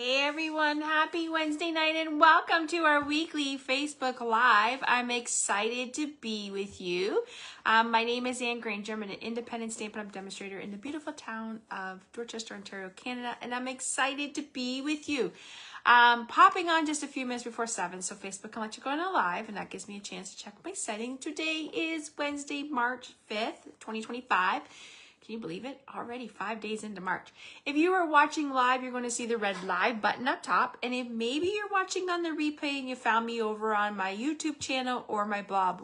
Hey everyone, happy Wednesday night and welcome to our weekly Facebook Live. I'm excited to be with you. My name is Anne Granger. I'm an independent Stampin' Up! Demonstrator in the beautiful town of Dorchester, Ontario, Canada, and I'm excited to be with you. Popping on just a few minutes before 7, so Facebook can let you go on a live, and that gives me a chance to check my setting. Today is Wednesday, March 5th, 2025. Can you believe it? Already 5 days into March. If you are watching live, you're going to see the red live button up top. And if maybe you're watching on the replay and you found me over on my YouTube channel or my blog,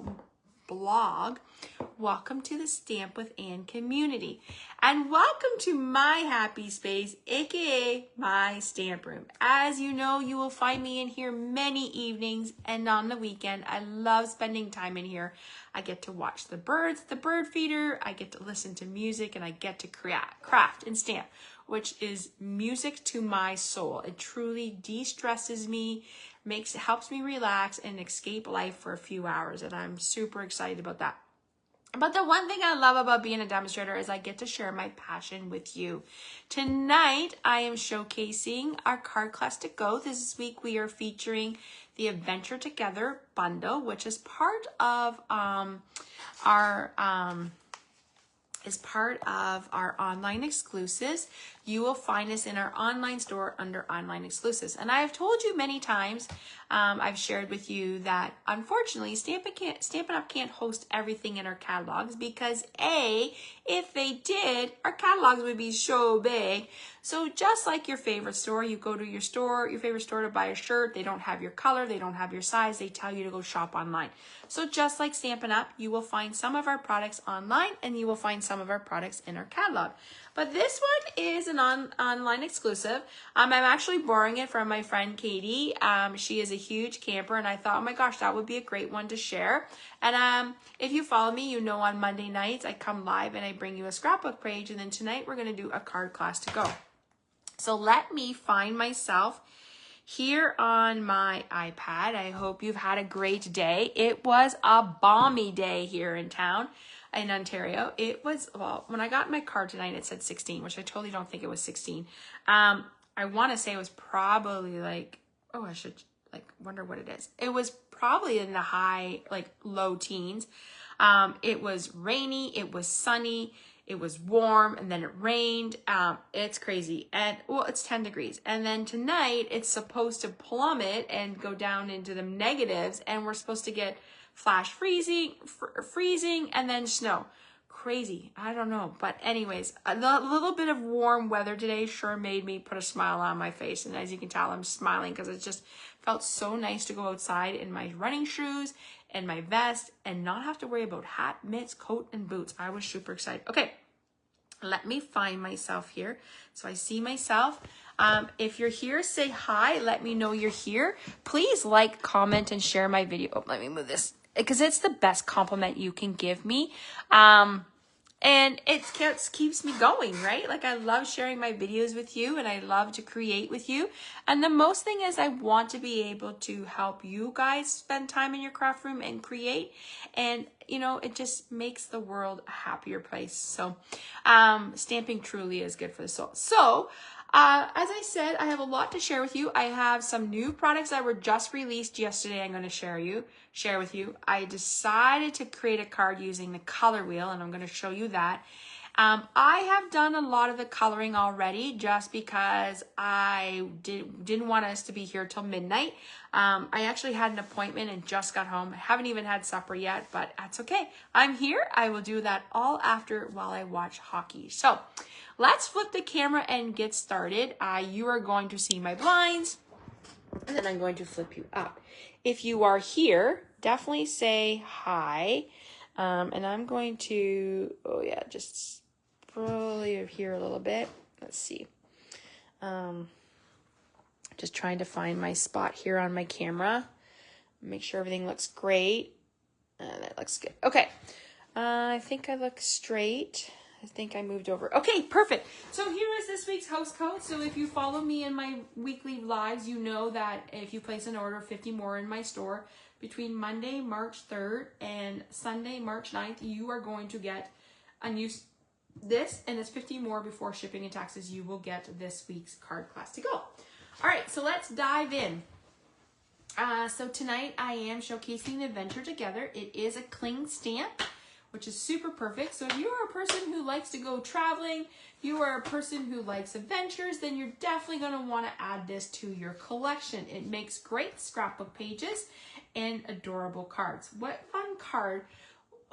welcome to the Stamp with Anne community. And welcome to my happy space, aka my stamp room. As you know, you will find me in here many evenings and on the weekend. I love spending time in here. I get to watch the birds, the bird feeder, I get to listen to music, and I get to craft and stamp, which is music to my soul. It truly de-stresses me, helps me relax and escape life for a few hours, and I'm super excited about that. But the one thing I love about being a demonstrator is I get to share my passion with you. Tonight, I am showcasing our card class to go. This week, we are featuring the Adventure Together bundle, which is part of our online exclusives. You will find us in our online store under online exclusives. And I have told you many times, I've shared with you that unfortunately Stampin' Up! Can't host everything in our catalogs because if they did, our catalogs would be so big. So just like your favorite store, you go to your favorite store to buy a shirt, they don't have your color, they don't have your size, they tell you to go shop online. So just like Stampin' Up!, you will find some of our products online and you will find some of our products in our catalog. But this one is an online exclusive. I'm actually borrowing it from my friend Katie. She is a huge camper, and I thought, oh my gosh, that would be a great one to share. And if you follow me, you know on Monday nights I come live and I bring you a scrapbook page, and then tonight we're going to do a card class to go. So let me find myself here on my iPad. I hope you've had a great day. It was a balmy day here in town. In Ontario. It was, well, when I got my card tonight, it said 16, which I totally don't think it was 16. I want to say it was probably like, oh, I should like wonder what it is. It was probably in the high, like low teens. It was rainy, it was sunny, it was warm, and then it rained. It's crazy. And well, it's 10 degrees. And then tonight it's supposed to plummet and go down into the negatives, and we're supposed to get flash freezing, and then snow. Crazy. I don't know. But anyways, a little bit of warm weather today sure made me put a smile on my face. And as you can tell, I'm smiling because it just felt so nice to go outside in my running shoes and my vest and not have to worry about hat, mitts, coat, and boots. I was super excited. Okay, let me find myself here. So I see myself. If you're here, say hi. Let me know you're here. Please like, comment, and share my video. Oh, let me move this because it's the best compliment you can give me. And it keeps me going, right? Like I love sharing my videos with you and I love to create with you. And the most thing is I want to be able to help you guys spend time in your craft room and create. And, you know, it just makes the world a happier place. So stamping truly is good for the soul. So as I said, I have a lot to share with you. I have some new products that were just released yesterday I'm going to share with you. I decided to create a card using the color wheel, and I'm going to show you that. I have done a lot of the coloring already just because I didn't want us to be here till midnight. I actually had an appointment and just got home. I haven't even had supper yet, but that's okay. I'm here. I will do that all after while I watch hockey. So let's flip the camera and get started. You are going to see my blinds, and then I'm going to flip you up. If you are here, definitely say hi. And I'm going to, just pull you here a little bit. Let's see. Just trying to find my spot here on my camera. Make sure everything looks great. That looks good. Okay. I think I look straight. I think I moved over. Okay, perfect. So here is this week's house code. So if you follow me in my weekly lives, you know that if you place an order 50 more in my store between Monday, March 3rd and Sunday, March 9th, you are going to get a new this, and it's 50 more before shipping and taxes. You will get this week's card class to go. All right, so let's dive in. So tonight I am showcasing the Adventure Together. It is a cling stamp, which is super perfect. So if you are a person who likes to go traveling, you are a person who likes adventures, then you're definitely going to want to add this to your collection. It makes great scrapbook pages and adorable cards. What fun card.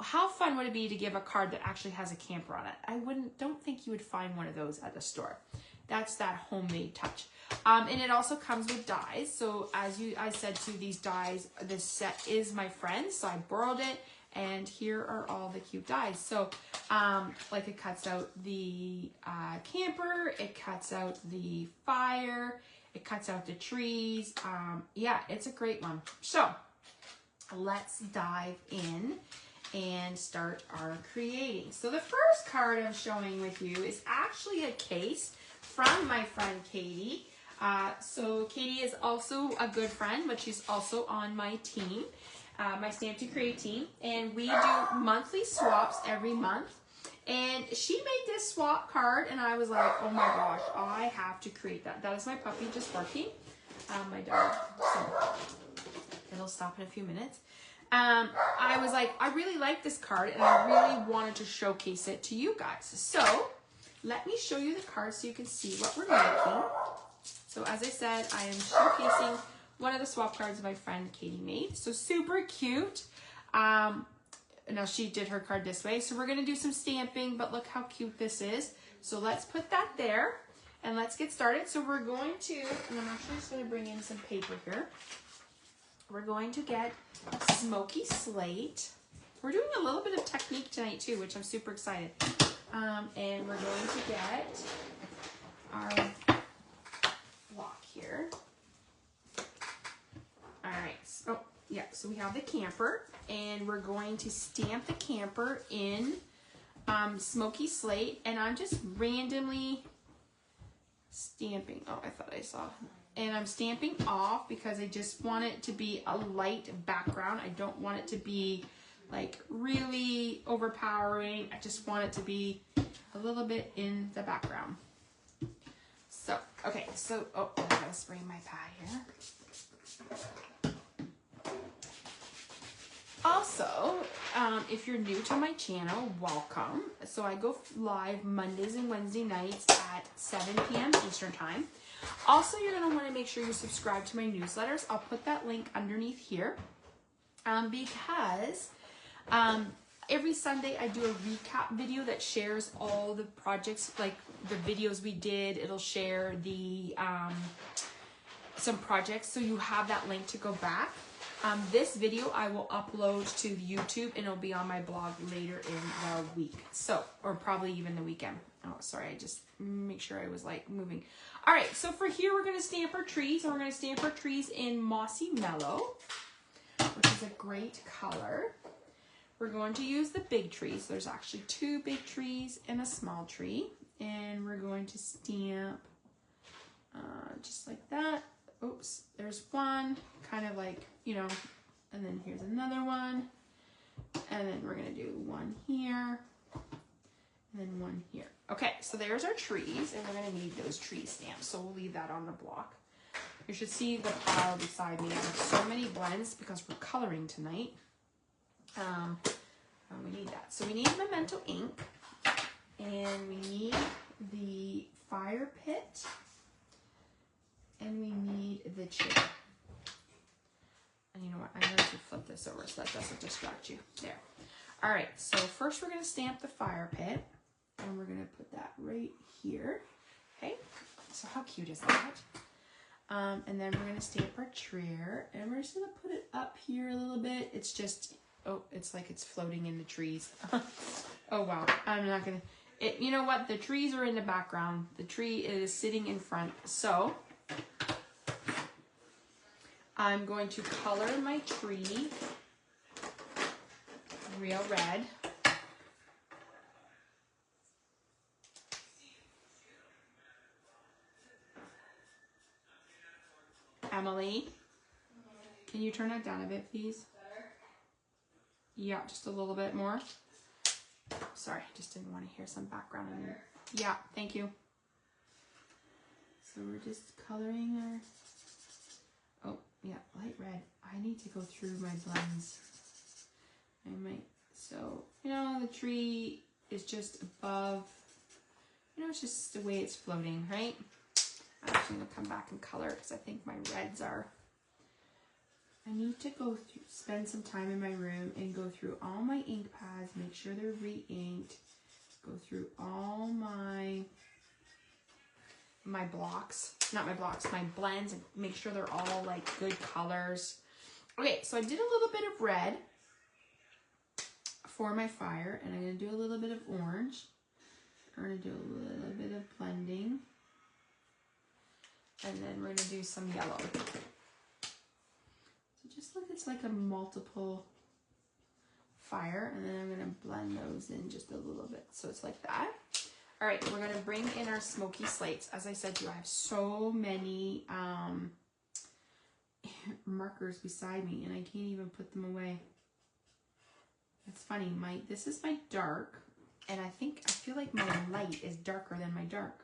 How fun would it be to give a card that actually has a camper on it? Don't think you would find one of those at the store. That's that homemade touch. And it also comes with dies. So as I said to these dies, this set is my friend's, so I borrowed it. And here are all the cute dies. So like it cuts out the camper, it cuts out the fire, it cuts out the trees. Yeah, it's a great one. So let's dive in and start our creating. So the first card I'm showing with you is actually a case from my friend Katie. So Katie is also a good friend, but she's also on my team, my Stamp to Create team, and we do monthly swaps every month. And she made this swap card, and I was like, oh my gosh, I have to create that. That is my puppy just barking, my dog. So it'll stop in a few minutes. I was like, I really like this card, and I really wanted to showcase it to you guys. So let me show you the card so you can see what we're making. So as I said, I am showcasing one of the swap cards my friend Katie made. So super cute. Now she did her card this way. So we're going to do some stamping, but look how cute this is. So let's put that there and let's get started. So we're going to, and I'm actually just going to bring in some paper here. We're going to get Smoky Slate. We're doing a little bit of technique tonight too, which I'm super excited. And we're going to get our block here. All right. Oh, yeah. So we have the camper, and we're going to stamp the camper in Smoky Slate, and I'm just randomly stamping. Oh, I thought I saw. And I'm stamping off because I just want it to be a light background. I don't want it to be like really overpowering. I just want it to be a little bit in the background. So, okay, so, oh, I gotta spray my pad here. Also, if you're new to my channel, welcome. So I go live Mondays and Wednesday nights at 7 p.m. Eastern Time. Also, you're going to want to make sure you subscribe to my newsletters. I'll put that link underneath here because every Sunday I do a recap video that shares all the projects, like the videos we did. It'll share the some projects, so you have that link to go back. This video I will upload to YouTube, and it'll be on my blog later in the week. So, or probably even the weekend. Oh, sorry, I just make sure I was like moving. All right, so for here we're going to stamp our trees, and we're going to stamp our trees in Mossy Mellow, which is a great color. We're going to use the big trees. There's actually 2 big trees and a small tree, and we're going to stamp just like that. Oops, there's one, kind of like, you know, and then here's another one, and then we're going to do one here, and then one here. Okay, so there's our trees, and we're going to need those tree stamps, so we'll leave that on the block. You should see the pile beside me. I have so many blends because we're coloring tonight. We need that. So we need Memento ink, and we need the fire pit, and we need the chair. And you know what? I'm going to flip this over so that doesn't distract you. There. All right. So first we're going to stamp the fire pit, and we're going to put that right here. Okay. So how cute is that? And then we're going to stamp our chair, and we're just going to put it up here a little bit. It's just, oh, it's like it's floating in the trees. Oh, wow. I'm not going to, you know what? The trees are in the background. The tree is sitting in front. So I'm going to color my tree real red. Emily, can you turn it down a bit, please? Yeah, just a little bit more. Sorry, just didn't want to hear some background in there. Yeah, thank you. So we're just coloring our, oh yeah, light red. I need to go through my blends. I might, so, you know, the tree is just above, you know, it's just the way it's floating, right? I'm actually gonna come back and color because I think my reds are, I need to go through, spend some time in my room and go through all my ink pads, make sure they're re-inked, go through all my blocks, not my blocks, my blends, and make sure they're all like good colors. Okay, so I did a little bit of red for my fire, and I'm going to do a little bit of orange. We're going to do a little bit of blending, and then we're going to do some yellow. So just look, it's like a multiple fire, and then I'm going to blend those in just a little bit. So it's like that. All right, we're going to bring in our smoky slates. As I said to you, I have so many markers beside me, and I can't even put them away. It's funny, this is my dark, and I feel like my light is darker than my dark.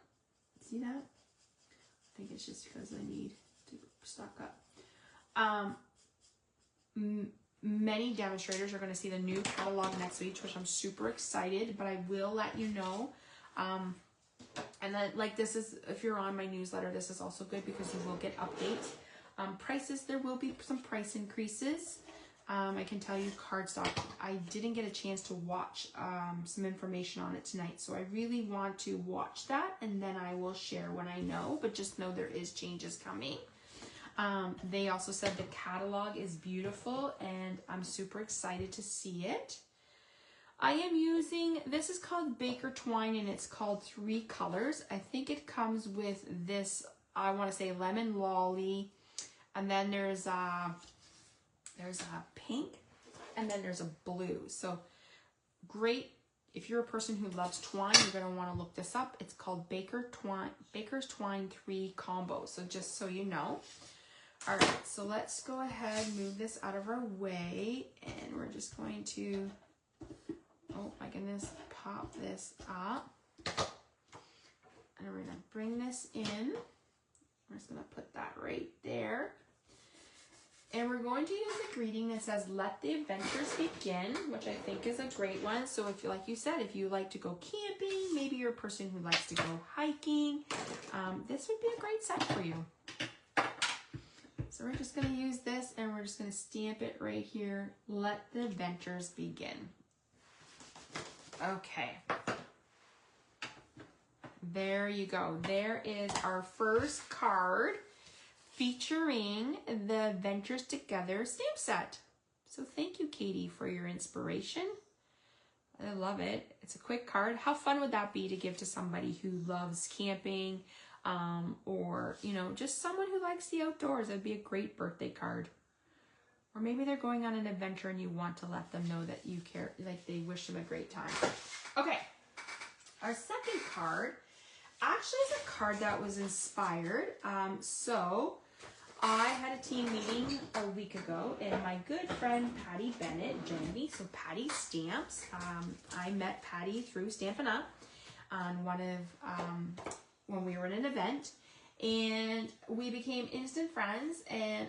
See that? I think it's just because I need to stock up. Many demonstrators are going to see the new catalog next week, which I'm super excited, but I will let you know. And then, like, this is, if you're on my newsletter, this is also good because you will get updates. Prices, there will be some price increases. I can tell you cardstock, I didn't get a chance to watch some information on it tonight, so I really want to watch that, and then I will share when I know, but just know there is changes coming. They also said the catalog is beautiful, and I'm super excited to see it. I am using, this is called Baker Twine, and it's called 3 colors. I think it comes with this, I want to say lemon lolly, and then there's a pink, and then there's a blue. So great. If you're a person who loves twine, you're going to want to look this up. It's called Baker's Twine 3 Combo. So just so you know. All right, so let's go ahead and move this out of our way, and we're just going to, oh my goodness, pop this up. And we're going to bring this in. I'm just going to put that right there. And we're going to use a greeting that says, "Let the adventures begin," which I think is a great one. So if, like you said, if you like to go camping, maybe you're a person who likes to go hiking, this would be a great set for you. So we're just going to use this, and we're just going to stamp it right here. Let the adventures begin. Okay. There you go. There is our first card featuring the Adventures Together stamp set. So thank you, Katie, for your inspiration. I love it. It's a quick card. How fun would that be to give to somebody who loves camping, or, you know, just someone who likes the outdoors? That'd be a great birthday card. Or maybe they're going on an adventure and you want to let them know that you care, like they wish them a great time. Okay, our second card actually is a card that was inspired. So I had a team meeting a week ago, and my good friend Patty Bennett joined me. So Patty stamps. I met Patty through Stampin' Up! On one of, when we were in an event, and we became instant friends, and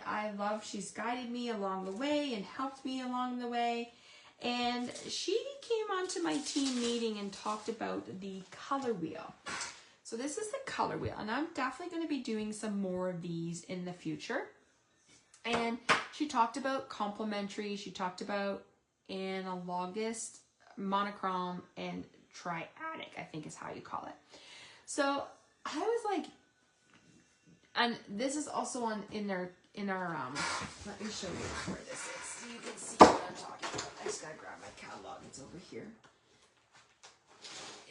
she's guided me along the way and helped me along the way. And she came onto my team meeting and talked about the color wheel. So this is the color wheel, and I'm definitely going to be doing some more of these in the future. And she talked about complementary, she talked about analogous, monochrome, and triadic, I think is how you call it. So I was like, and this is also in our let me show you where this is so you can see what I'm talking about. I just gotta grab my catalog, it's over here.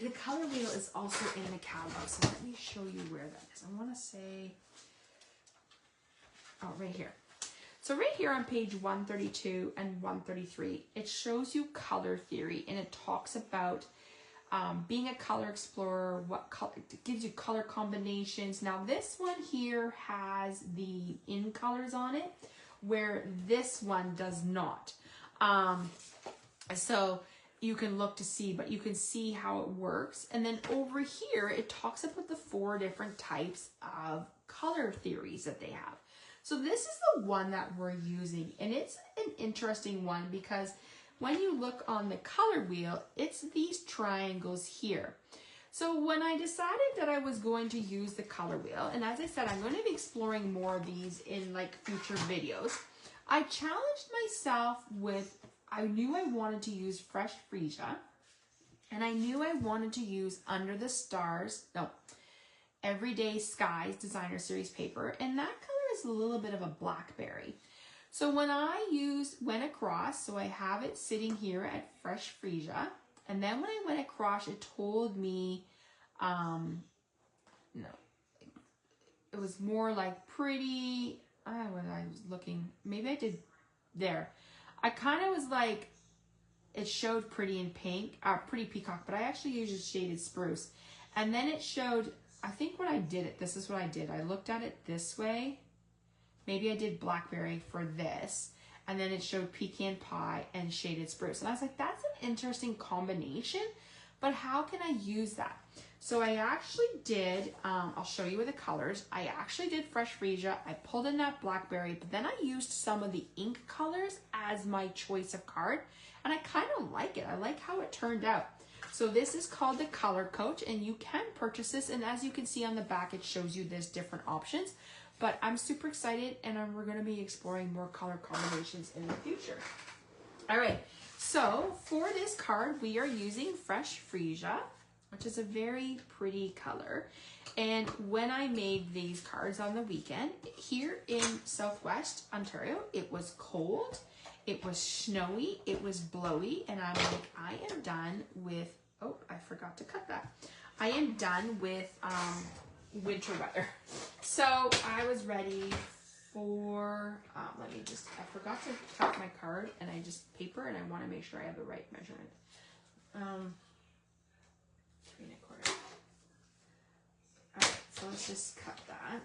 The color wheel is also in the catalog, so let me show you where that is. I want to say, oh, right here. So right here on page 132 and 133, it shows you color theory, and it talks about being a color explorer, it gives you color combinations. Now this one here has the in colors on it, where this one does not. So you can look to see, but you can see how it works. And then over here, it talks about the 4 different types of color theories that they have. So this is the one that we're using, and it's an interesting one because when you look on the color wheel, it's these triangles here. So when I decided that I was going to use the color wheel, and as I said, I'm going to be exploring more of these in like future videos, I challenged myself with, I knew I wanted to use fresh freesia, and I knew I wanted to use Under the Stars, no, Everyday Skies Designer Series paper, and that color is a little bit of a blackberry. So when I went across, so I have it sitting here at Fresh Freesia, and then when I went across, it told me, no, it was more like pretty, when I was looking, maybe I did there. I kind of was like, it showed pretty in pink, pretty peacock, but I actually used shaded spruce. And then it showed, I think when I did it, this is what I did. I looked at it this way. Maybe I did blackberry for this. And then it showed pecan pie and shaded spruce. And I was like, that's an interesting combination, but how can I use that? So I actually did, I'll show you with the colors. I actually did Fresh Freesia. I pulled in that blackberry, but then I used some of the ink colors as my choice of card. And I kind of like it. I like how it turned out. So this is called the Color Coach, and you can purchase this. And as you can see on the back, it shows you this different options. But I'm super excited, and we're going to be exploring more color combinations in the future. All right, so for this card, we are using Fresh Freesia, which is a very pretty color. And when I made these cards on the weekend, here in Southwest Ontario, it was cold, it was snowy, it was blowy, and I'm like, I am done with, oh, I forgot to cut that. I am done with winter weather. So I was ready for, let me just, I forgot to cut my card, and I just paper, and I want to make sure I have the right measurement. 3 1/4. All right, so let's just cut that.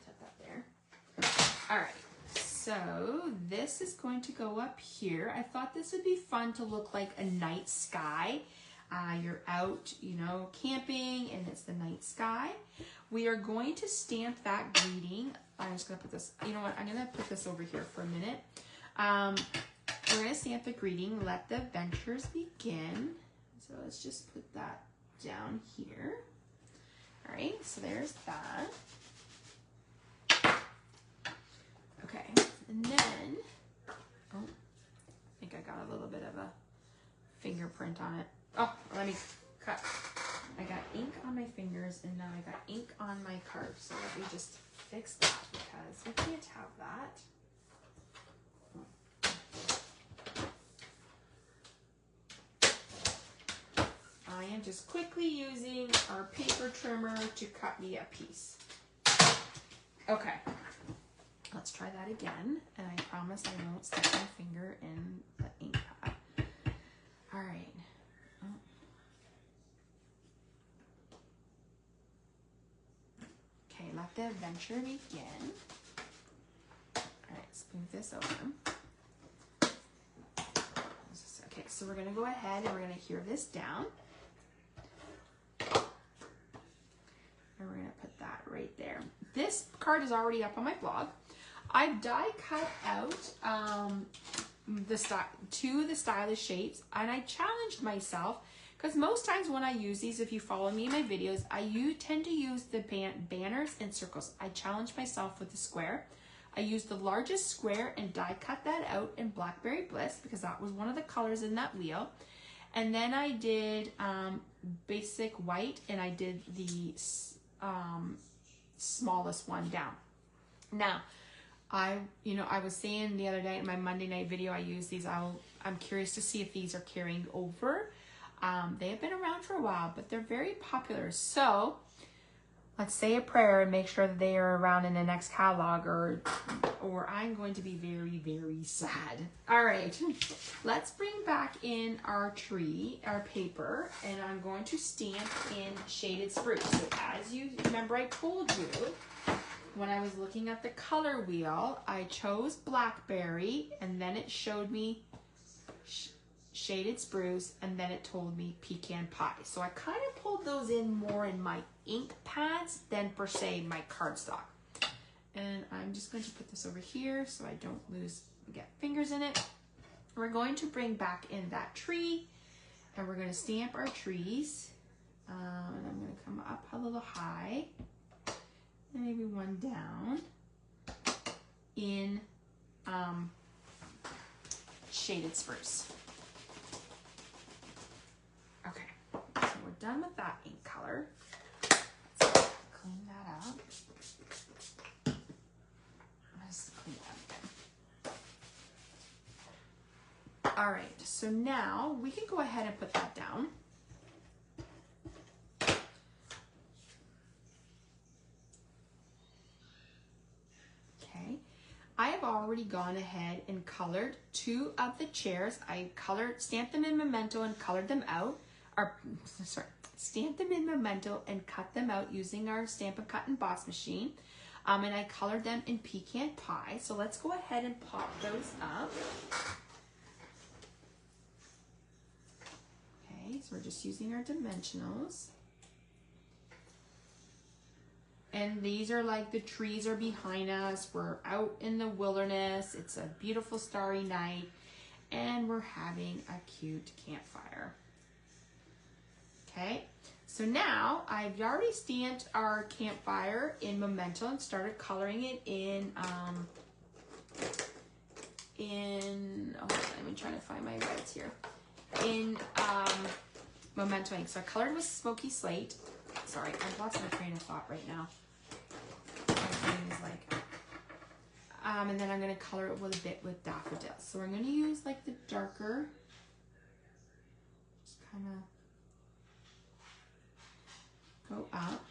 Set that there. All right, so this is going to go up here. I thought this would be fun to look like a night sky. You're out, you know, camping, and it's the night sky. We are going to stamp that greeting. I'm just going to put this, you know what, I'm going to put this over here for a minute. We're going to stamp the greeting, let the adventures begin. So let's just put that down here. All right, so there's that. Okay, and then, oh, I think I got a little bit of a fingerprint on it. Oh, let me cut. I got ink on my fingers, and now I got ink on my card. So let me just fix that because we can't have that. I am just quickly using our paper trimmer to cut me a piece. Okay, let's try that again, and I promise I won't stick my finger in the ink pad. All right. Okay, let the adventure begin. All right, smooth this over. Okay, so we're gonna go ahead and we're gonna hear this down. And we're gonna put that right there. This card is already up on my blog. I've die cut out two of the stylish shapes, and I challenged myself because most times when I use these, if you follow me in my videos, I tend to use the banners and circles. I challenged myself with the square. I used the largest square and die cut that out in Blackberry Bliss because that was one of the colors in that wheel. And then I did basic white, and I did the smallest one down. Now, I was saying the other night in my Monday night video, I use these. I'm curious to see if these are carrying over. They have been around for a while, but they're very popular. So let's say a prayer and make sure that they are around in the next catalog, or I'm going to be very, very sad. All right, let's bring back in our tree, our paper, and I'm going to stamp in shaded spruce. So as you remember, I told you when I was looking at the color wheel, I chose blackberry, and then it showed me shaded spruce, and then it told me pecan pie. So I kind of pulled those in more in my ink pads than per se my cardstock. And I'm just going to put this over here so I don't get fingers in it. We're going to bring back in that tree, and we're going to stamp our trees. And I'm going to come up a little high, and maybe one down in shaded spruce. Okay, so we're done with that ink color. Let's clean that up. Let's clean that again. All right, so now we can go ahead and put that down. I have already gone ahead and colored 2 of the chairs. I stamped them in Memento and colored them out. Stamped them in Memento and cut them out using our Stamp and Cut and Emboss machine. And I colored them in pecan pie. So let's go ahead and pop those up. Okay, so we're just using our dimensionals. And these are like the trees are behind us. We're out in the wilderness. It's a beautiful starry night. And we're having a cute campfire. Okay, so now I've already stamped our campfire in Memento and started coloring it in, let me try to find my reds here. In Memento ink. So I colored with Smoky Slate. Sorry, I've lost my train of thought right now. And then I'm going to color it with a bit with Daffodil. So we're going to use like the darker, just kind of go up.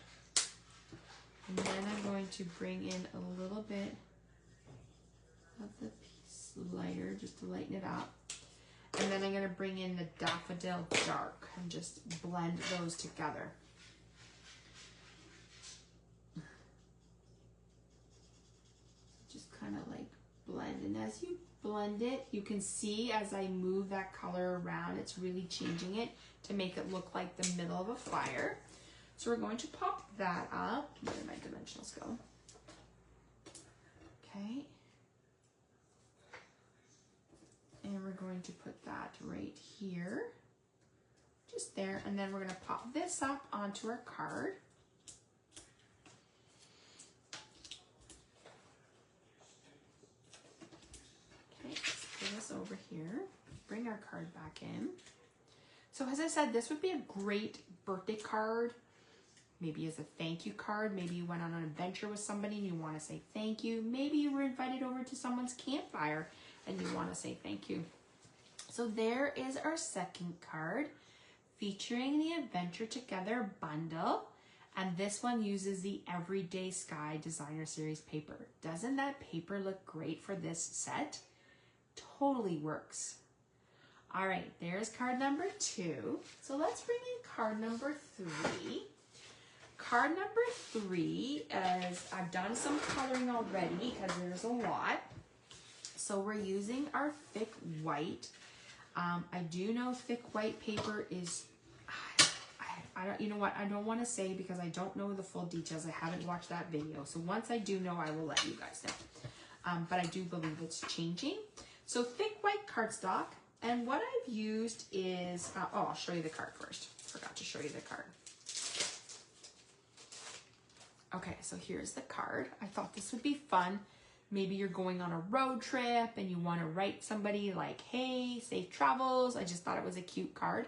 And then I'm going to bring in a little bit of the piece lighter just to lighten it up. And then I'm going to bring in the Daffodil dark and just blend those together. Kind of like blend, and as you blend it, you can see as I move that color around, it's really changing it to make it look like the middle of a fire. So we're going to pop that up. Where did my dimensionals go? Okay, and we're going to put that right here, just there, and then we're going to pop this up onto our card. This over here, bring our card back in. So as I said, this would be a great birthday card, maybe as a thank you card. Maybe you went on an adventure with somebody and you want to say thank you. Maybe you were invited over to someone's campfire and you want to say thank you. So there is our second card featuring the Adventure Together bundle. And this one uses the Everyday Sky Designer Series paper. Doesn't that paper look great for this set? Totally works. All right, there's card number 2. So let's bring in card number 3. Card number 3 is, I've done some coloring already because there's a lot. So we're using our thick white. I do know thick white paper is, I don't, you know what, I don't want to say because I don't know the full details. I haven't watched that video. So once I do know, I will let you guys know. But I do believe it's changing. So thick white cardstock, and what I've used is, I'll show you the card first. Forgot to show you the card. Okay, so here's the card. I thought this would be fun. Maybe you're going on a road trip and you want to write somebody like, hey, safe travels. I just thought it was a cute card.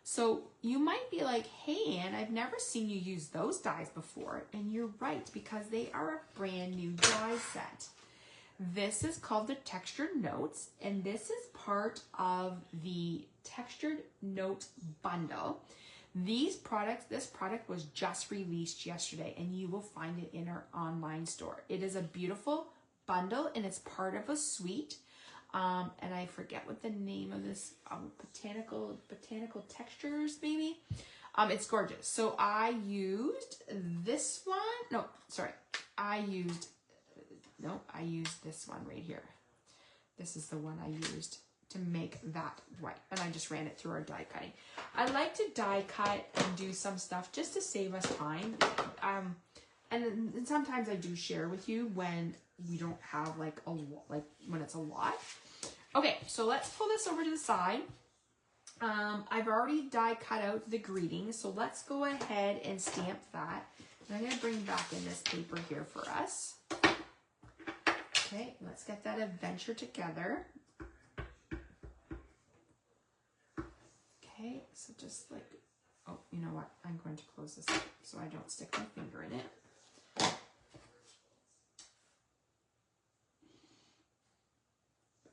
So you might be like, hey, Anne, I've never seen you use those dies before. And you're right, because they are a brand new die set. This is called the Textured Notes, and this is part of the Textured Notes bundle. This product was just released yesterday, and you will find it in our online store. It is a beautiful bundle, and it's part of a suite. And I forget what the name of this, botanical textures, maybe. It's gorgeous. So I used this one. No, sorry. I used this one right here. This is the one I used. to make that white. And I just ran it through our die cutting. I like to die cut and do some stuff just to save us time. And sometimes I do share with you when we don't have like when it's a lot. Okay, so let's pull this over to the side. I've already die cut out the greeting, so let's go ahead and stamp that. And I'm gonna bring back in this paper here for us. Okay, let's get that adventure together. Okay, so just like, oh, you know what? I'm going to close this up so I don't stick my finger in it.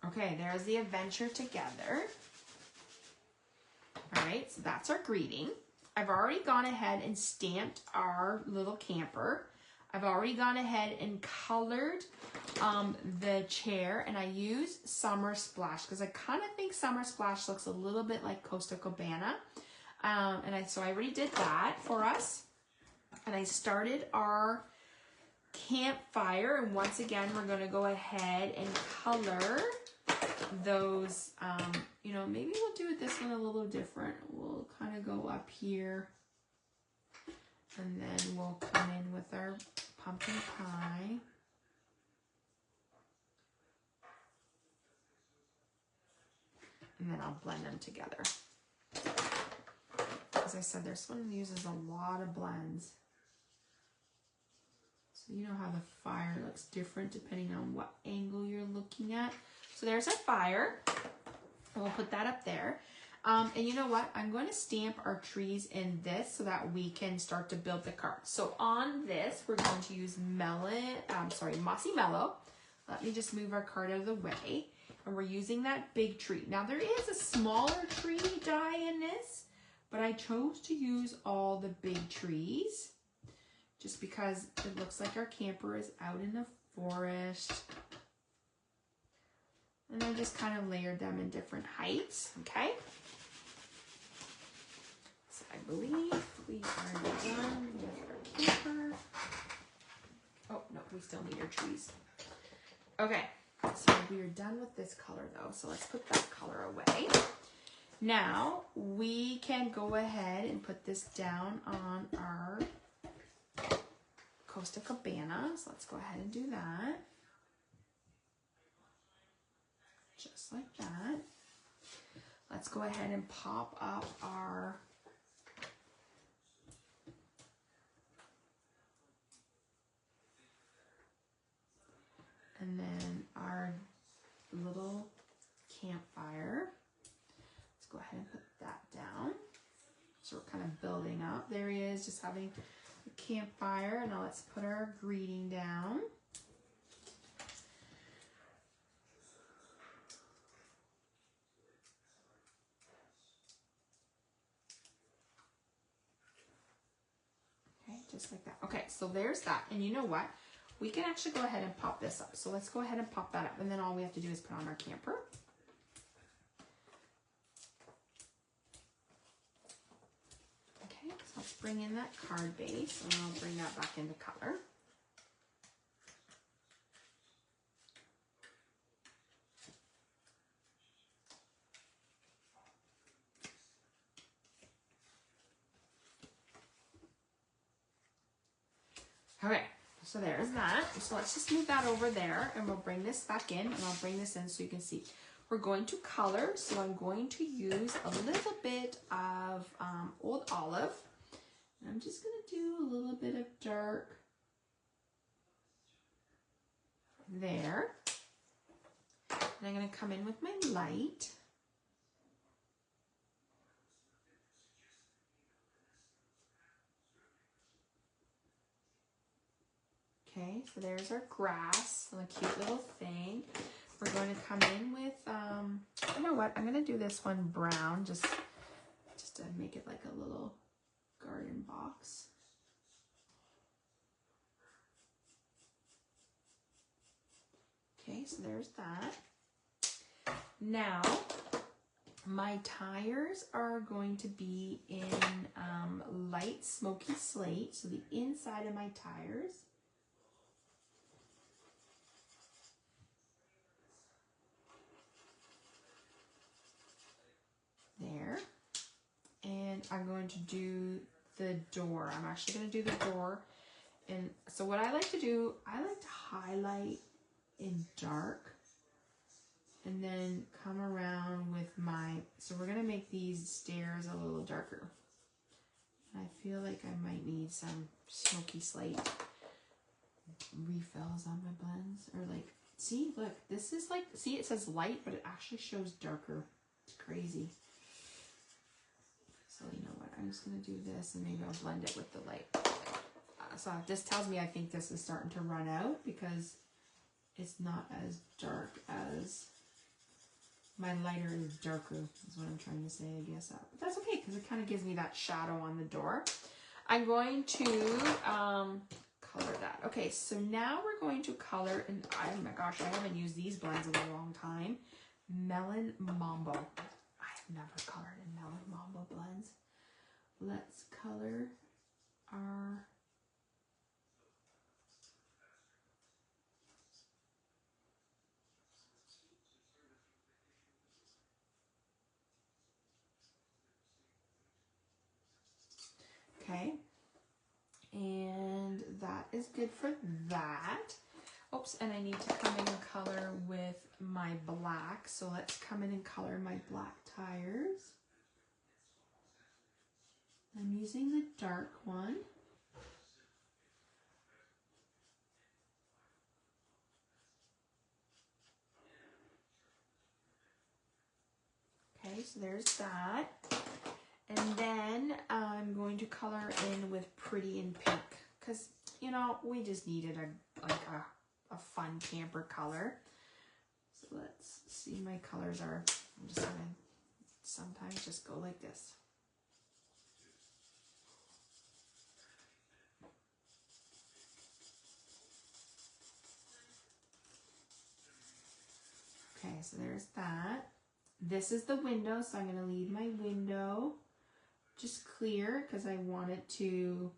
Okay, there's the adventure together. All right, so that's our greeting. I've already gone ahead and stamped our little camper. I've already gone ahead and colored the chair, and I used Summer Splash because I kind of think Summer Splash looks a little bit like Costa Cabana. So I already did that for us. And I started our campfire, and once again, we're going to go ahead and color those, you know, maybe we'll do this one a little different. We'll kind of go up here, and then we'll come in with our pumpkin pie. And then I'll blend them together. As I said, this one uses a lot of blends. So you know how the fire looks different depending on what angle you're looking at. So there's our fire. And we'll put that up there. And you know what? I'm going to stamp our trees in this so that we can start to build the cart. So on this, we're going to use Mossy Mellow. Let me just move our card out of the way. And we're using that big tree. Now there is a smaller tree die in this, but I chose to use all the big trees just because it looks like our camper is out in the forest. And I just kind of layered them in different heights, okay? So I believe we are done with our camper. Oh, no, we still need our trees. Okay, so we are done with this color though, so let's put that color away. Now, we can go ahead and put this down on our Costa Cabana. So let's go ahead and do that. Just like that. Let's go ahead and pop up our our little campfire. Let's go ahead and put that down. So we're kind of building up. There he is, just having a campfire. Now let's put our greeting down. Just like that. Okay, so there's that. And you know what? We can actually go ahead and pop this up. So let's go ahead and pop that up. And then all we have to do is put on our camper. Okay, so let's bring in that card base and I'll bring that back into color. Okay, so there's that. So let's just move that over there and we'll bring this back in and I'll bring this in so you can see. We're going to color, so I'm going to use a little bit of Old Olive. And I'm just going to do a little bit of dark there. And I'm going to come in with my light. Okay, so there's our grass, and a cute little thing. We're going to come in with, you know what, I'm going to do this one brown, just to make it like a little garden box. Okay, so there's that. Now, my tires are going to be in light smoky slate, so the inside of my tires. I'm going to do the door. I'm actually going to do the door. And so what I like to do, I like to highlight in dark and then come around with my, so we're going to make these stairs a little darker. I feel like I might need some smoky slate refills on my blends. Or like, see, look, this is like, see, it says light, but it actually shows darker. It's crazy. So you know what, I'm just going to do this and maybe I'll blend it with the light. So this tells me I think this is starting to run out because it's not as dark as my lighter is darker is what I'm trying to say, I guess. But that's okay because it kind of gives me that shadow on the door. I'm going to color that. Okay, so now we're going to color, and oh my gosh, I haven't used these blends in a long time. Melon Mambo. I have never colored in Melon Mambo blends. Let's color our okay, and that is good for that. Oops, and I need to come in and color with my black. So let's come in and color my black tires. I'm using the dark one. Okay, so there's that. And then I'm going to color in with Pretty in Pink because, you know, we just needed a fun camper color. So let's see, my colors are, I'm just going to sometimes just go like this. Okay, so there's that. This is the window, so I'm going to leave my window just clear because I want it to,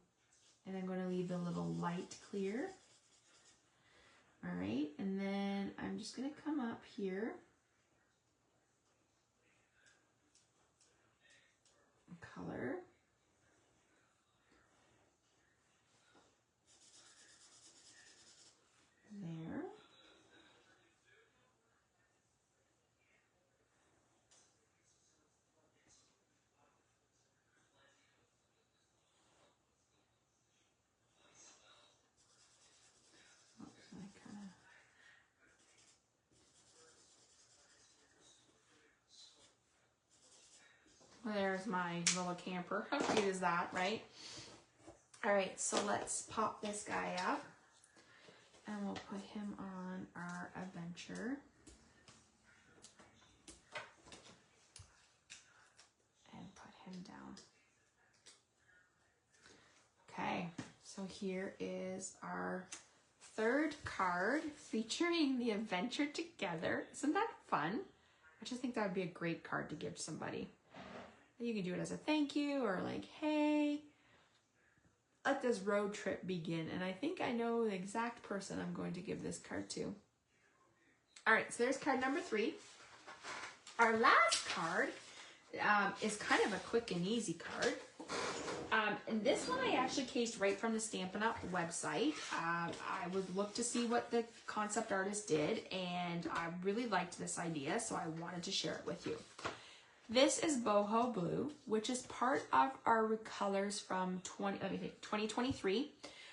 and I'm going to leave the little light clear. All right, and then I'm just going to come up here and color. There. There's my little camper. How cute is that, right? All right, so let's pop this guy up and we'll put him on our adventure. And put him down. Okay, so here is our third card featuring the adventure together. Isn't that fun? I just think that would be a great card to give somebody. You can do it as a thank you or like, hey, let this road trip begin. And I think I know the exact person I'm going to give this card to. All right, so there's card number 3. Our last card is kind of a quick and easy card. And this one I actually cased right from the Stampin' Up! Website. I would look to see what the concept artist did, and I really liked this idea, so I wanted to share it with you. This is Boho Blue, which is part of our colors from 2023.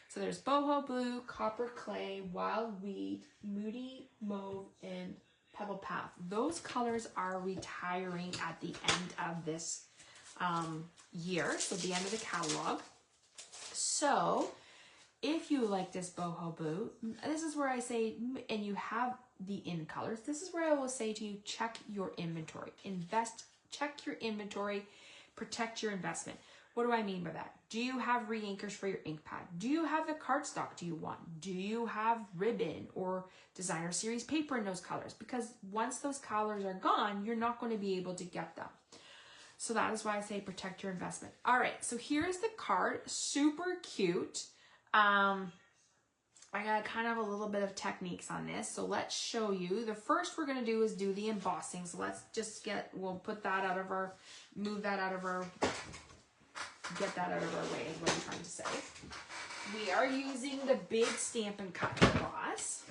So there's Boho Blue, Copper Clay, Wild Wheat, Moody Mauve, and Pebble Path. Those colors are retiring at the end of this year, so the end of the catalog. So if you like this Boho Blue, this is where I say, and you have the in colors, this is where I will say to you, check your inventory. Check your inventory, protect your investment. What do I mean by that? Do you have re-inkers for your ink pad? Do you have the cardstock do you want? Do you have ribbon or designer series paper in those colors? Because once those colors are gone, you're not going to be able to get them. So that is why I say protect your investment. All right, so here's the card, super cute. I got kind of a little bit of techniques on this, so let's show you. The first we're gonna do is do the embossing. So let's just we'll put that out of our, move that out of our get that out of our way is what I'm trying to say. We are using the big Stampin' Cut Emboss.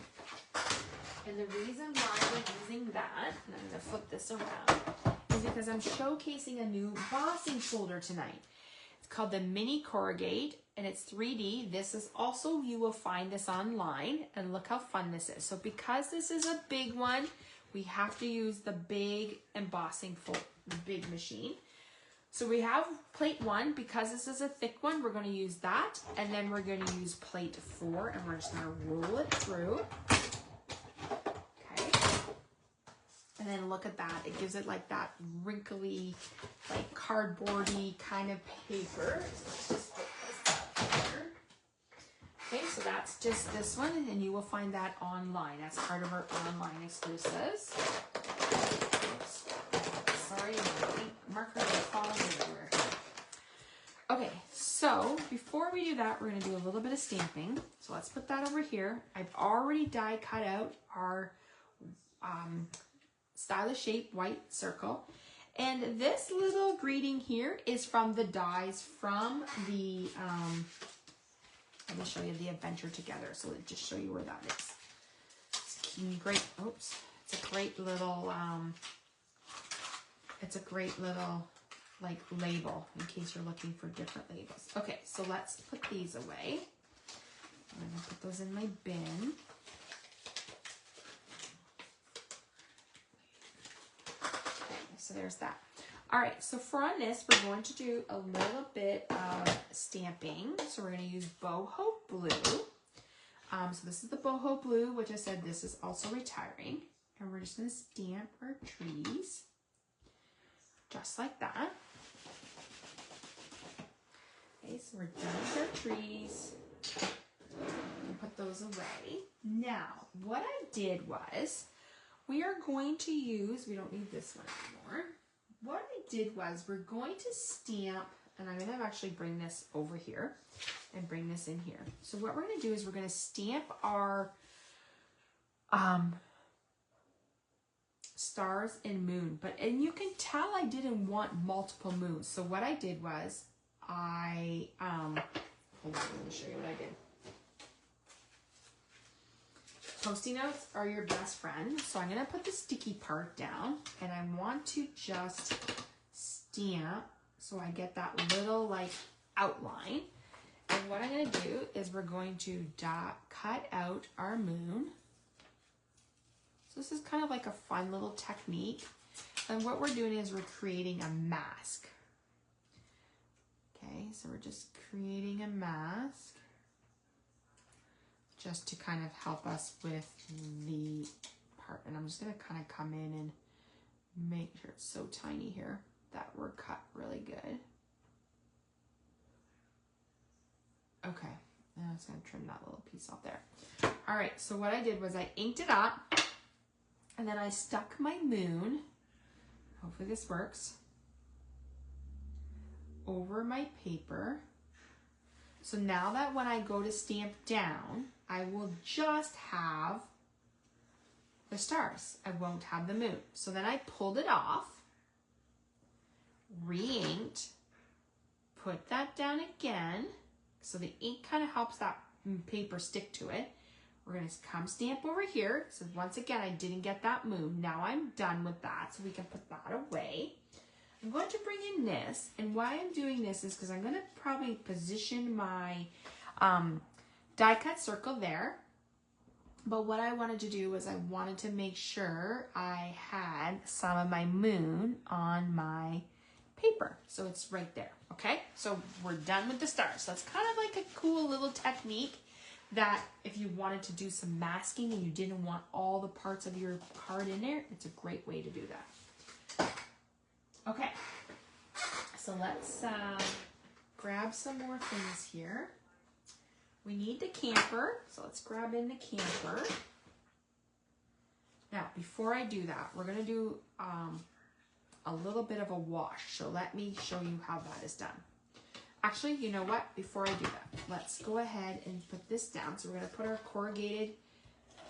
And the reason why we're using that, and I'm going to flip this around, is because I'm showcasing a new embossing folder tonight. It's called the Mini Corrugate, and it's 3D. This is also, you will find this online, and look how fun this is. So because this is a big one, we have to use the big embossing folder, the big machine. So we have plate 1. Because this is a thick one, we're going to use that, and then we're going to use plate 4, and we're just going to roll it through. And then look at that. It gives it like that wrinkly, like cardboardy kind of paper. So let's just put this up here. Okay, so that's just this one, and you will find that online. That's part of our online exclusives. Oops. Sorry, my marker is falling everywhere. Okay, so before we do that, we're going to do a little bit of stamping. So let's put that over here. I've already die cut out our stylish shape white circle, and this little greeting here is from the dies from the let me show you the adventure together, so let's just show you where that is. It's great. Oops, it's a great little like label in case you're looking for different labels. Okay, so let's put these away. I'm gonna put those in my bin. So there's that. All right, so for on this, we're going to do a little bit of stamping. So we're going to use boho blue. So this is the boho blue, which I said this is also retiring. And we're just going to stamp our trees just like that. Okay, so we're done with our trees. And put those away. Now, what I did was, we are going to use, we don't need this one anymore. What I did was we're going to stamp, and I'm going to actually bring this over here and bring this in here. So what we're going to do is we're going to stamp our stars and moon. And you can tell I didn't want multiple moons. So what I did was hold on, let me show you what I did. Post-it notes are your best friend. So I'm going to put the sticky part down, and I want to just stamp so I get that little like outline. And what I'm going to do is we're going to cut out our moon. So this is kind of like a fun little technique. And what we're doing is we're creating a mask. Okay, so we're just creating a mask, just to kind of help us with the part. And I'm just going to kind of come in and make sure it's so tiny here that we're cut really good. Okay, and I'm just going to trim that little piece off there. All right, so what I did was I inked it up, and then I stuck my moon, hopefully this works, over my paper. So now that when I go to stamp down, I will just have the stars. I won't have the moon. So then I pulled it off, re-inked, put that down again. So the ink kind of helps that paper stick to it. We're going to come stamp over here. So once again, I didn't get that moon. Now I'm done with that, so we can put that away. I'm going to bring in this, and why I'm doing this is because I'm going to probably position my die cut circle there. But what I wanted to do was I wanted to make sure I had some of my moon on my paper. So it's right there, okay? So we're done with the stars. So it's kind of like a cool little technique that if you wanted to do some masking and you didn't want all the parts of your card in there, it's a great way to do that. Okay, so let's grab some more things here. We need the camper, so let's grab in the camper. Now, before I do that, we're gonna do a little bit of a wash. So let me show you how that is done. Actually, you know what? Before I do that, let's go ahead and put this down. So we're gonna put our corrugated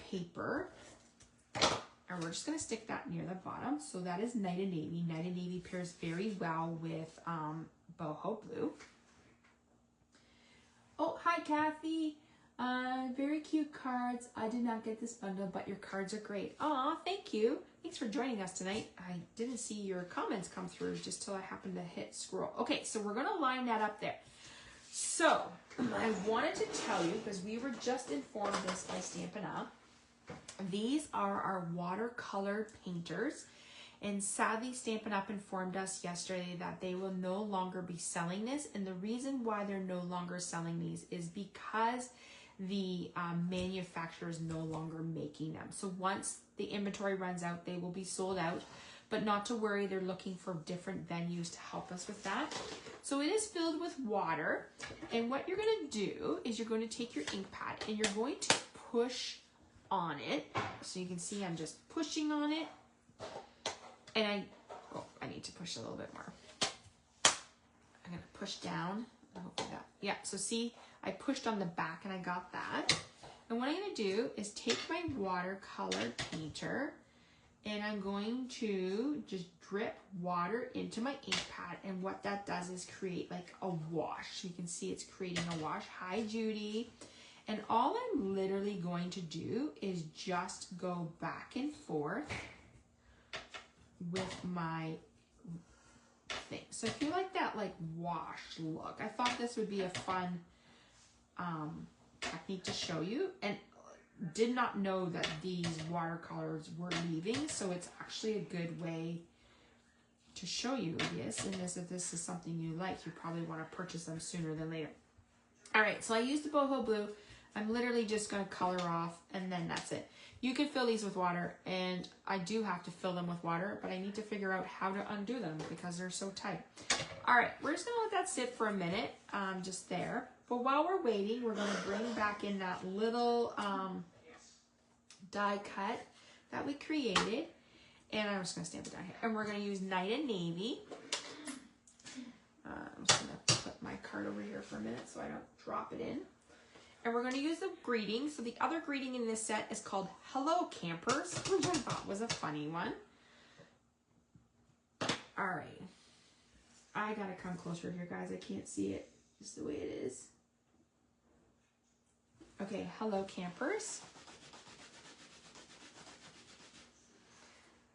paper, and we're just gonna stick that near the bottom. So that is Night and Navy. Night and Navy pairs very well with boho blue. Oh, hi, Kathy. Very cute cards. I did not get this bundle, but your cards are great. Aw, thank you. Thanks for joining us tonight. I didn't see your comments come through just till I happened to hit scroll. Okay, so we're going to line that up there. So, I wanted to tell you, because we were just informed this by Stampin' Up, these are our watercolor painters. And sadly, Stampin' Up informed us yesterday that they will no longer be selling this. And the reason why they're no longer selling these is because the manufacturer is no longer making them. So once the inventory runs out, they will be sold out. But not to worry, they're looking for different venues to help us with that. So it is filled with water. And what you're going to do is you're going to take your ink pad and you're going to push on it. So you can see I'm just pushing on it. And I need to push a little bit more. I'm going to push down. Hopefully that, yeah, so see, I pushed on the back and I got that. And what I'm going to do is take my watercolor painter and I'm going to just drip water into my ink pad. And what that does is create like a wash. So you can see it's creating a wash. Hi, Judy. And all I'm literally going to do is just go back and forth with my thing. So if you like that like wash look, I thought this would be a fun technique to show you, and did not know that these watercolors were leaving, so it's actually a good way to show you this. And this, if this is something you like, you probably want to purchase them sooner than later. All right, so I used the boho blue. I'm literally just going to color off, and then that's it. You can fill these with water, and I do have to fill them with water, but I need to figure out how to undo them because they're so tight. All right, we're just going to let that sit for a minute, just there. But while we're waiting, we're going to bring back in that little die cut that we created, and I'm just going to stamp it down here. And we're going to use Night and Navy. I'm just going to put my card over here for a minute so I don't drop it in. And we're going to use the greeting. So the other greeting in this set is called Hello Campers, which I thought was a funny one. All right. I got to come closer here, guys. I can't see it just the way it is. Okay, Hello Campers.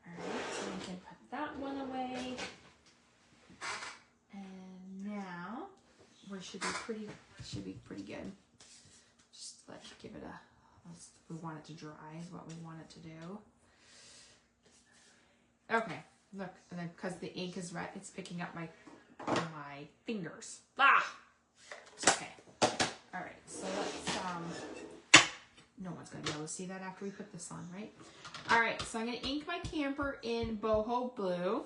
All right, so we can put that one away. And now we should be pretty good. Just let's give it a, we want it to dry is what we want it to do. Okay, look, and then because the ink is red, it's picking up my fingers. Ah, it's okay. All right, so let's, no one's gonna be able to see that after we put this on, right? All right, so I'm gonna ink my camper in boho blue,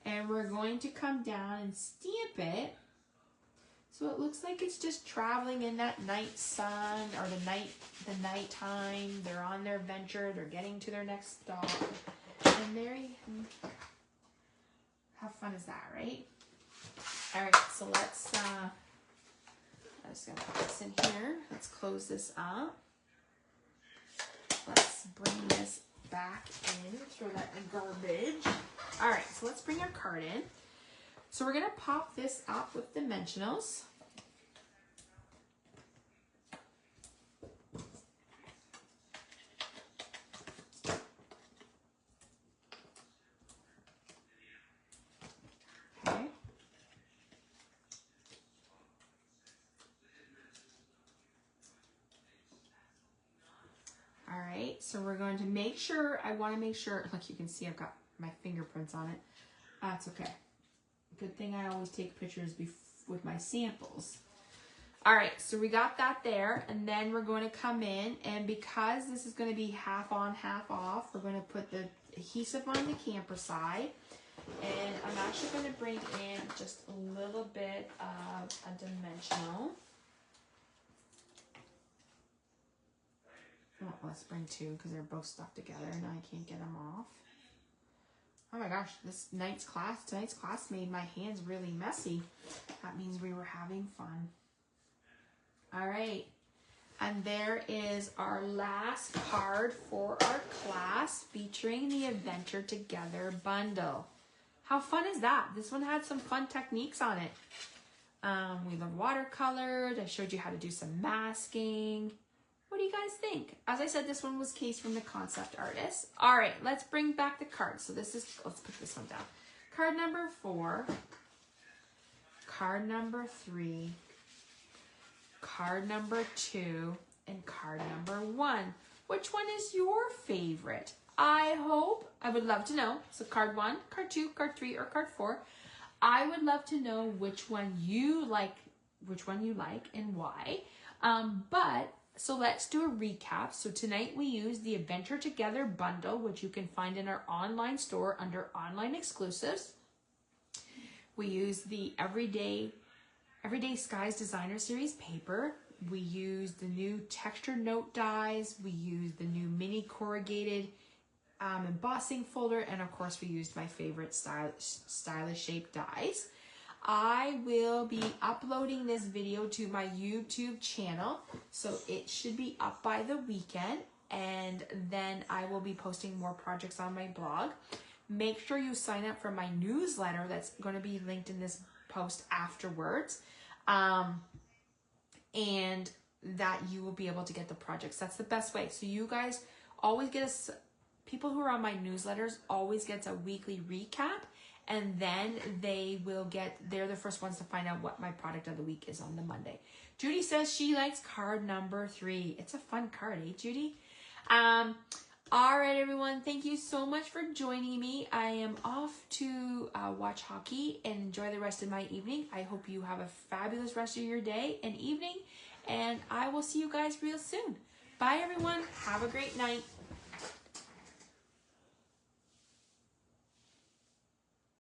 and we're going to come down and stamp it. So it looks like it's just traveling in that night sun, or the nighttime. They're on their venture. They're getting to their next stop. And there you, how fun is that, right? All right, so let's, I'm just gonna put this in here. Let's close this up. Let's bring this back in, throw that in garbage. All right, so let's bring our card in. So we're gonna pop this up with dimensionals. Okay. All right, so we're going to make sure, I wanna make sure, like you can see I've got my fingerprints on it. That's okay. Good thing I always take pictures with my samples. All right, so we got that there, and then we're going to come in, and because this is going to be half on, half off, we're going to put the adhesive on the camper side, and I'm actually going to bring in just a little bit of a dimensional. Well, let's bring two because they're both stuck together, and I can't get them off. Oh my gosh, tonight's class made my hands really messy. That means we were having fun. All right, and there is our last card for our class featuring the Adventure Together bundle. How fun is that? This one had some fun techniques on it. We love watercolors. I showed you how to do some masking. What do you guys think? As I said, this one was cased from the concept artist. All right, let's bring back the cards. So this is, let's put this one down. Card number 4, card number 3, card number 2, and card number 1. Which one is your favorite? I would love to know. So card 1, card 2, card 3, or card 4. I would love to know which one you like and why. So let's do a recap. So tonight we used the Adventure Together bundle, which you can find in our online store under online exclusives. We used the Everyday Skies Designer Series paper. We used the new texture note dies. We used the new mini corrugated embossing folder. And of course we used my favorite stylish shape dies. I will be uploading this video to my YouTube channel, so it should be up by the weekend, and then I will be posting more projects on my blog. Make sure you sign up for my newsletter that's going to be linked in this post afterwards, and that you will be able to get the projects. That's the best way. So you guys always get people who are on my newsletters always gets a weekly recap. And then they're the first ones to find out what my product of the week is on the Monday. Judy says she likes card number 3. It's a fun card, eh, Judy? All right, everyone. Thank you so much for joining me. I am off to watch hockey and enjoy the rest of my evening. I hope you have a fabulous rest of your day and evening. And I will see you guys real soon. Bye, everyone. Have a great night.